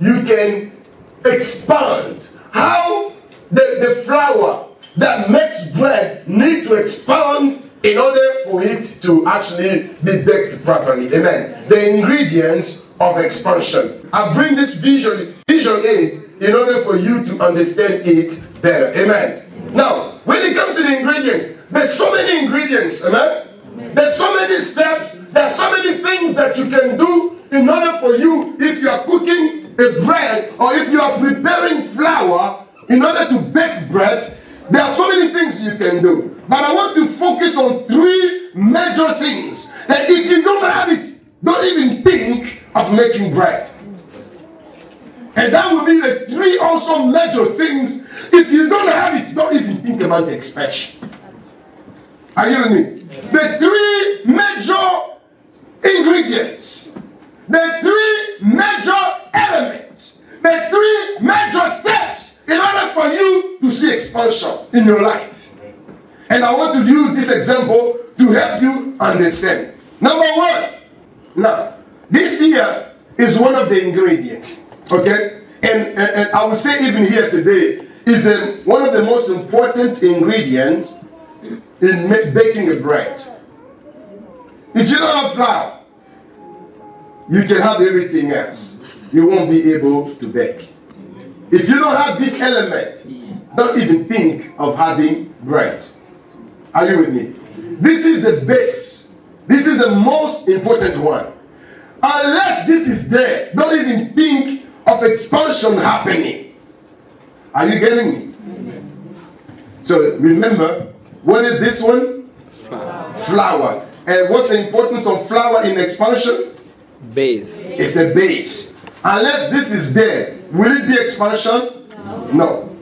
you can expand. How the flour that makes bread need to expand in order for it to actually be baked properly. Amen. The ingredients of expansion. I bring this visual aid in order for you to understand it better. Amen. Now, when it comes to the ingredients, there's so many ingredients. Amen. There's so many steps. There's so many things that you can do in order for you, if you are cooking a bread or if you are preparing flour in order to bake bread, there are so many things you can do. But I want to focus on 3 major things that if you don't have it, don't even think of making bread. And that will be the 3 also major things. If you don't have it, don't even think about the expansion. Are you with me? The 3 major ingredients, the 3 major elements, the 3 major steps in order for you to see expansion in your life. And I want to use this example to help you understand. Number 1. Now, this here is one of the ingredients. Okay? And I would say even here today is one of the most important ingredients in baking a bread. If you don't have flour, you can have everything else. You won't be able to bake. If you don't have this element, don't even think of having bread. Are you with me? This is the base. This is the most important one. Unless this is there, don't even think of expansion happening. Are you getting me? So remember, what is this one? Flour. And what's the importance of flour in expansion? Base. It's the base. Unless this is there, will it be expansion? No.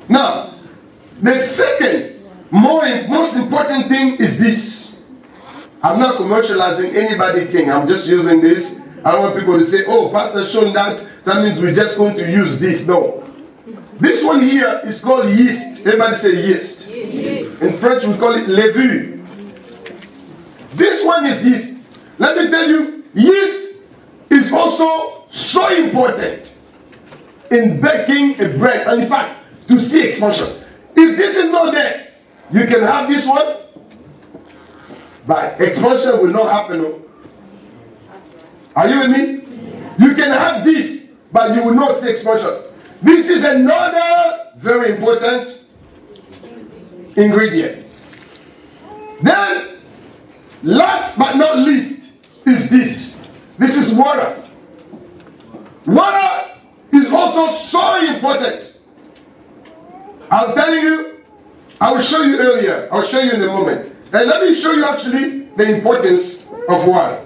Now, the second most important thing is this. I'm not commercializing anybody's thing. I'm just using this. I don't want people to say, oh, Pastor shown that means we're just going to use this. No. This one here is called yeast. Everybody say yeast. Yeast. In French, we call it levure. This one is yeast. Let me tell you, yeast is also so important in baking a bread. And in fact, to see expansion. If this is not there, you can have this one, but expansion will not happen. Are you with me? You can have this, but you will not see expansion. This is another very important ingredient. Then, last but not least, is this. This is water. Water is also so important. I'm telling you, I will show you earlier. I'll show you in a moment. And let me show you actually the importance of water.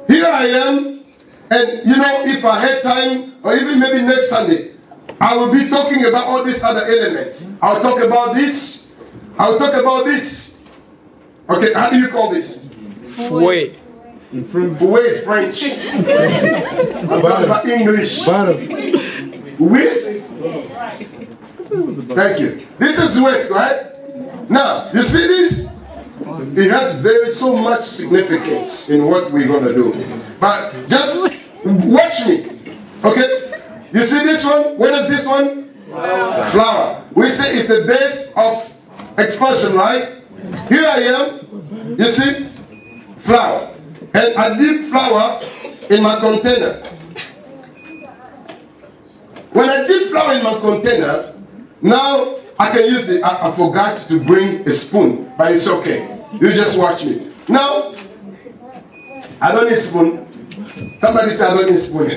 Here I am, and you know, if I had time, or even maybe next Sunday, I will be talking about all these other elements. I'll talk about this. I'll talk about this. Okay, how do you call this? Fouet. Fouet is French. About English. Whisk? Thank you. This is whisk, right? Now, you see this? It has so much significance in what we're going to do. But just watch me. Okay? You see this one? What is this one? Flour. We say it's the base of expansion, right? Here I am. You see? Flour. And I dip flour in my container. When I dip flour in my container, now I can use it. I forgot to bring a spoon, but it's okay. You just watch me. Now, I don't need spoon. Somebody said I don't need spoon.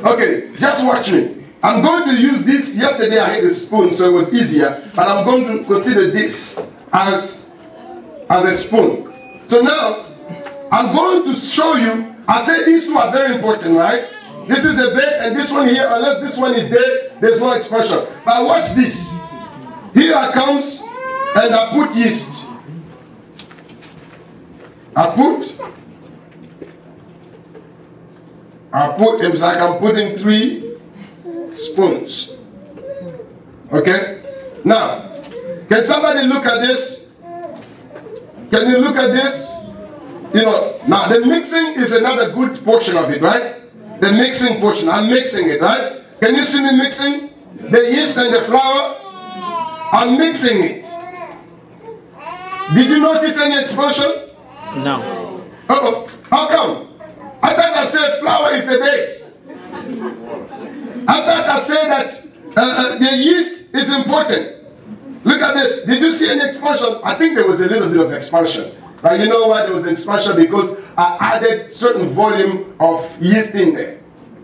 Okay, just watch me. I'm going to use this. Yesterday I had a spoon, so it was easier. But I'm going to consider this as a spoon. So now, I'm going to show you. I said these two are very important, right? This is the base, and this one here, unless this one is there, there's no expression. But watch this. Here I comes, and I put yeast. It's like I'm putting 3 spoons. Okay? Now, can somebody look at this? Can you look at this? You know, now the mixing is another good portion of it, right? The mixing portion. I'm mixing it, right? Can you see me mixing? The yeast and the flour. I'm mixing it. Did you notice any explosion? No. Uh-oh. How come? I thought I said flour is the base. I thought I said that the yeast is important. Look at this. Did you see any expansion? I think there was a little bit of expansion. But you know why there was expansion? Because I added certain volume of yeast in there.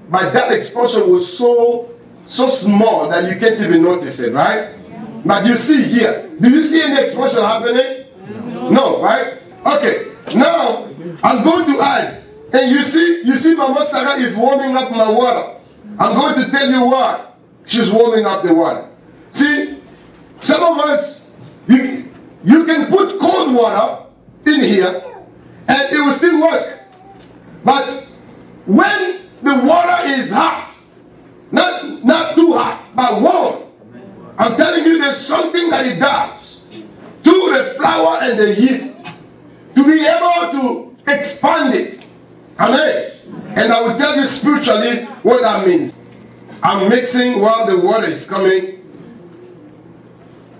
But that expansion was so small that you can't even notice it, right? But you see here. Do you see any expansion happening? No, right? Okay. Now, I'm going to add. And you see Mama Sarah is warming up my water. I'm going to tell you why she's warming up the water. See, some of us, you can put cold water in here and it will still work. But when the water is hot, not too hot, but warm, I'm telling you there's something that it does to the flour and the yeast to be able to expand it. Amen. And I will tell you spiritually what that means. I'm mixing while the water is coming.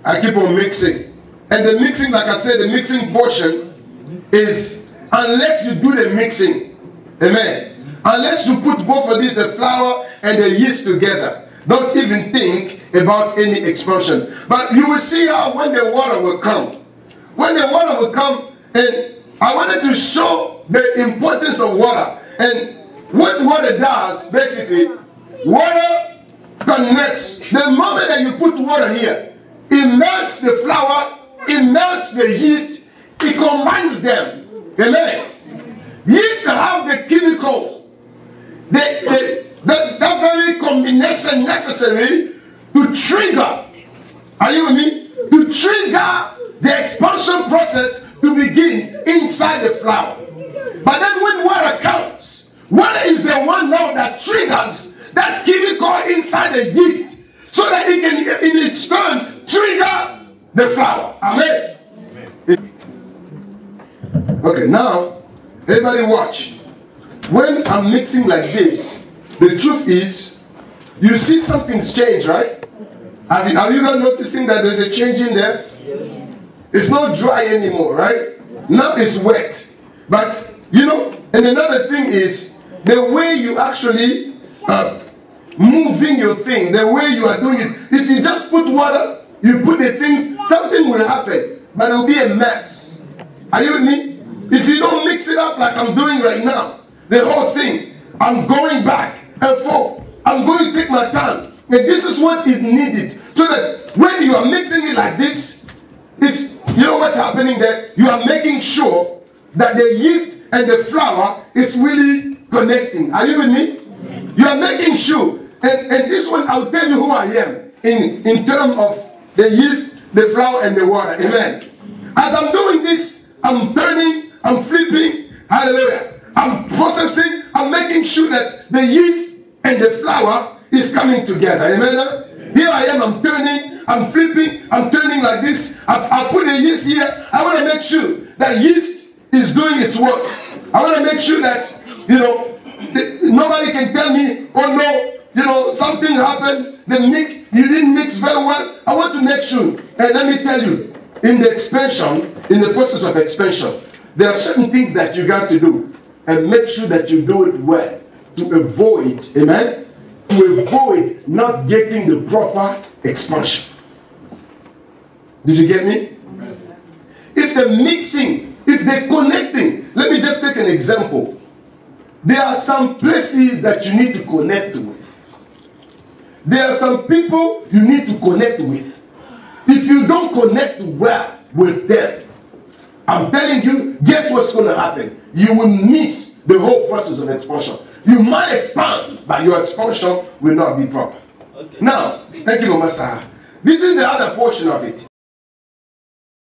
I keep on mixing. And the mixing, like I said, the mixing portion is, unless you do the mixing, amen, unless you put both of these, the flour and the yeast together, don't even think about any expansion. But you will see how when the water will come, and I wanted to show the importance of water. And what water does, basically, water connects. The moment that you put water here, it melts the flour, it melts the yeast, it combines them. Amen. Yeast have the chemical, that very combination necessary to trigger, are you with me? To trigger the expansion process to begin inside the flour. But then when water comes, water is the one now that triggers that chemical inside the yeast so that it can, in its turn, trigger the flour. Amen. Okay, now, everybody watch. When I'm mixing like this, the truth is, you see something's changed, right? Are you guys noticing that there's a change in there? Yes. It's not dry anymore, right? Now it's wet. But, you know, and another thing is, the way you actually moving your thing, the way you are doing it. If you just put water, you put the things, something will happen, but it will be a mess. Are you with me? If you don't mix it up like I'm doing right now, the whole thing, I'm going back and forth. I'm going to take my time. And this is what is needed. So that when you are mixing it like this, you know what's happening there? You are making sure that the yeast and the flour is really connecting. Are you with me? You are making sure. And this one, I'll tell you who I am in terms of the yeast, the flour, and the water. Amen. As I'm doing this, I'm turning, I'm flipping. Hallelujah. I'm processing. I'm making sure that the yeast and the flour is coming together. Amen. Here I am. I'm turning. I'm flipping. I'm turning like this. I put the yeast here. I want to make sure that yeast is doing its work. I want to make sure that, you know, nobody can tell me, oh no, you know, something happened, you didn't mix very well. I want to make sure. And let me tell you, in the expansion, in the process of expansion, there are certain things that you got to do. And make sure that you do it well. To avoid, amen? To avoid not getting the proper expansion. Did you get me? If the mixing, if the connecting, let me just take an example. There are some places that you need to connect with. There are some people you need to connect with. If you don't connect well with them, I'm telling you, guess what's going to happen? You will miss the whole process of expansion. You might expand, but your expansion will not be proper. Okay. Now, thank you, Mama Sarah. This is the other portion of it.